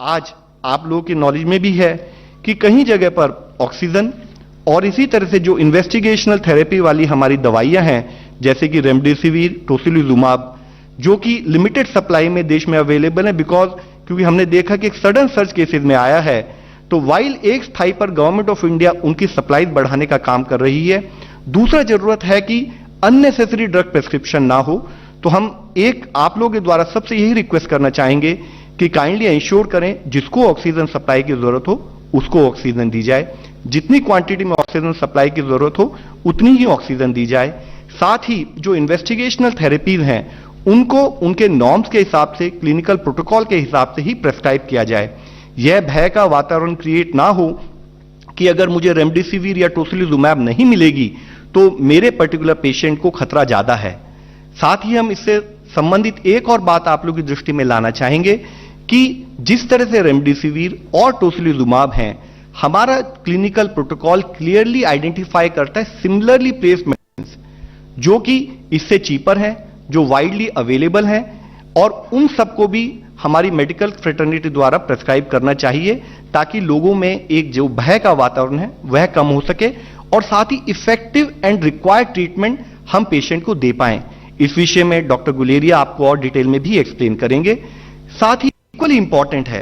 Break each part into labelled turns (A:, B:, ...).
A: आज आप लोगों की नॉलेज में भी है कि कहीं जगह पर ऑक्सीजन और इसी तरह से जो इन्वेस्टिगेशनल थेरेपी वाली हमारी दवाइयां हैं जैसे कि रेमडेसिविर, टोसिलिजुमाब, जो कि लिमिटेड सप्लाई में देश में अवेलेबल है क्योंकि हमने देखा कि एक सडन सर्ज केसेस में आया है। तो वाइल एक स्थाई पर गवर्नमेंट ऑफ इंडिया उनकी सप्लाई बढ़ाने का काम कर रही है। दूसरा जरूरत है कि अननेसेसरी ड्रग प्रेस्क्रिप्शन ना हो। तो हम आप लोगों के द्वारा सबसे यही रिक्वेस्ट करना चाहेंगे कि काइंडली इंश्योर करें जिसको ऑक्सीजन सप्लाई की जरूरत हो उसको ऑक्सीजन दी जाए, जितनी क्वांटिटी में ऑक्सीजन सप्लाई की जरूरत हो उतनी ही ऑक्सीजन दी जाए। साथ ही जो इन्वेस्टिगेशनल थेरेपीज हैं उनको उनके नॉर्म्स के हिसाब से, क्लिनिकल प्रोटोकॉल के हिसाब से ही प्रेस्क्राइब किया जाए। यह भय का वातावरण क्रिएट ना हो कि अगर मुझे रेमडेसिविर या टोसिलिजुमाब नहीं मिलेगी तो मेरे पर्टिकुलर पेशेंट को खतरा ज्यादा है। साथ ही हम इससे संबंधित एक और बात आप लोगों की दृष्टि में लाना चाहेंगे कि जिस तरह से रेमडेसिविर और टोसिलिजुमाब हैं, हमारा क्लिनिकल प्रोटोकॉल क्लियरली आइडेंटिफाई करता है सिमिलरली प्लेस्ड मेडिसिन जो कि इससे चीपर है, जो वाइडली अवेलेबल है, और उन सबको भी हमारी मेडिकल फ्रेटर्निटी द्वारा प्रेस्क्राइब करना चाहिए ताकि लोगों में एक जो भय का वातावरण है वह कम हो सके और साथ ही इफेक्टिव एंड रिक्वायर्ड ट्रीटमेंट हम पेशेंट को दे पाएं। इस विषय में डॉक्टर गुलेरिया आपको और डिटेल में भी एक्सप्लेन करेंगे। साथ ही इक्वली इंपॉर्टेंट है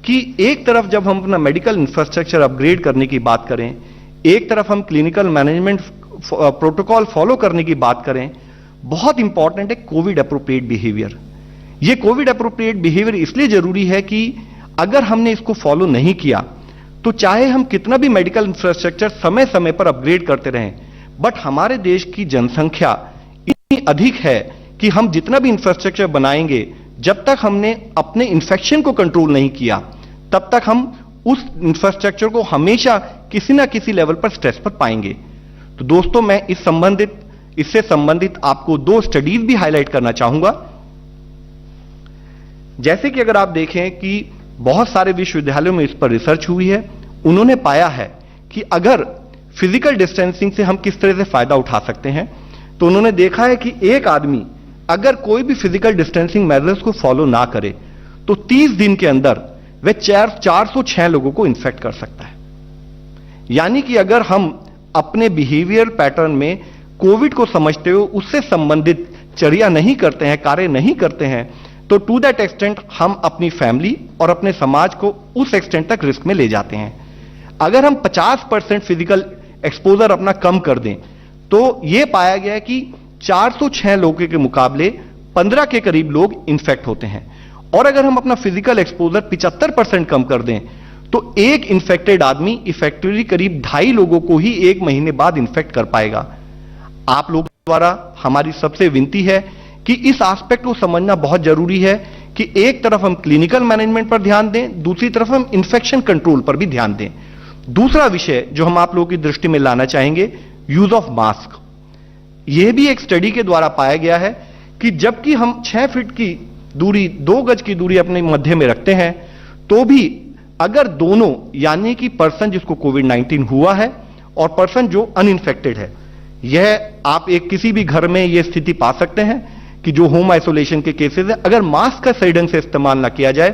A: कि एक तरफ जब हम अपना मेडिकल इंफ्रास्ट्रक्चर अपग्रेड करने की बात करें, एक तरफ हम क्लिनिकल मैनेजमेंट प्रोटोकॉल फॉलो करने की बात करें, बहुत इंपॉर्टेंट है कोविड अप्रोप्रिएट बिहेवियर। ये कोविड अप्रोप्रिएट बिहेवियर इसलिए जरूरी है कि अगर हमने इसको फॉलो नहीं किया तो चाहे हम कितना भी मेडिकल इंफ्रास्ट्रक्चर समय समय पर अपग्रेड करते रहें, बट हमारे देश की जनसंख्या इतनी अधिक है कि हम जितना भी इंफ्रास्ट्रक्चर बनाएंगे, जब तक हमने अपने इन्फेक्शन को कंट्रोल नहीं किया तब तक हम उस इंफ्रास्ट्रक्चर को हमेशा किसी ना किसी लेवल पर स्ट्रेस पर पाएंगे। तो दोस्तों, मैं इससे संबंधित आपको 2 स्टडीज भी हाईलाइट करना चाहूंगा। जैसे कि अगर आप देखें कि बहुत सारे विश्वविद्यालयों में इस पर रिसर्च हुई है, उन्होंने पाया है कि अगर फिजिकल डिस्टेंसिंग से हम किस तरह से फायदा उठा सकते हैं, तो उन्होंने देखा है कि एक आदमी अगर कोई भी फिजिकल डिस्टेंसिंग मेजर्स को फॉलो ना करे तो 30 दिन के अंदर वह 406 लोगों को इन्फेक्ट कर सकता है। यानी कि अगर हम अपने बिहेवियर पैटर्न में कोविड को समझते हुए उससे संबंधित चर्या नहीं करते हैं, कार्य नहीं करते हैं, तो टू दैट एक्सटेंट हम अपनी फैमिली और अपने समाज को उस एक्सटेंट तक रिस्क में ले जाते हैं। अगर हम 50% फिजिकल एक्सपोजर अपना कम कर दें तो यह पाया गया है कि 406 लोगों के मुकाबले 15 के करीब लोग इन्फेक्ट होते हैं। और अगर हम अपना फिजिकल एक्सपोजर 75% कम कर दें तो एक इन्फेक्टेड आदमी इफेक्टिवली करीब 2.5 लोगों को ही 1 महीने बाद इन्फेक्ट कर पाएगा। आप लोगों द्वारा हमारी सबसे विनती है कि इस एस्पेक्ट को समझना बहुत जरूरी है कि एक तरफ हम क्लिनिकल मैनेजमेंट पर ध्यान दें, दूसरी तरफ हम इन्फेक्शन कंट्रोल पर भी ध्यान दें। दूसरा विषय जो हम आप लोगों की दृष्टि में लाना चाहेंगे, यूज ऑफ मास्क। यह भी एक स्टडी के द्वारा पाया गया है कि जबकि हम 6 फीट की दूरी, 2 गज की दूरी अपने मध्य में रखते हैं, तो भी अगर दोनों, यानी कि पर्सन जिसको कोविड-19 हुआ है और पर्सन जो अनइंफेक्टेड है, यह आप किसी भी घर में यह स्थिति पा सकते हैं कि जो होम आइसोलेशन के केसेस है, अगर मास्क का सही ढंग से इस्तेमाल ना किया जाए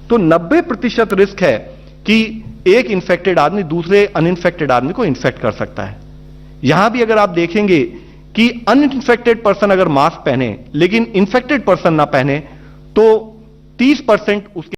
A: तो 90% रिस्क है कि एक इन्फेक्टेड आदमी दूसरे अनइंफेक्टेड आदमी को इन्फेक्ट कर सकता है। यहां भी अगर आप देखेंगे कि अनइंफेक्टेड पर्सन अगर मास्क पहने लेकिन इन्फेक्टेड पर्सन ना पहने तो 30% उसके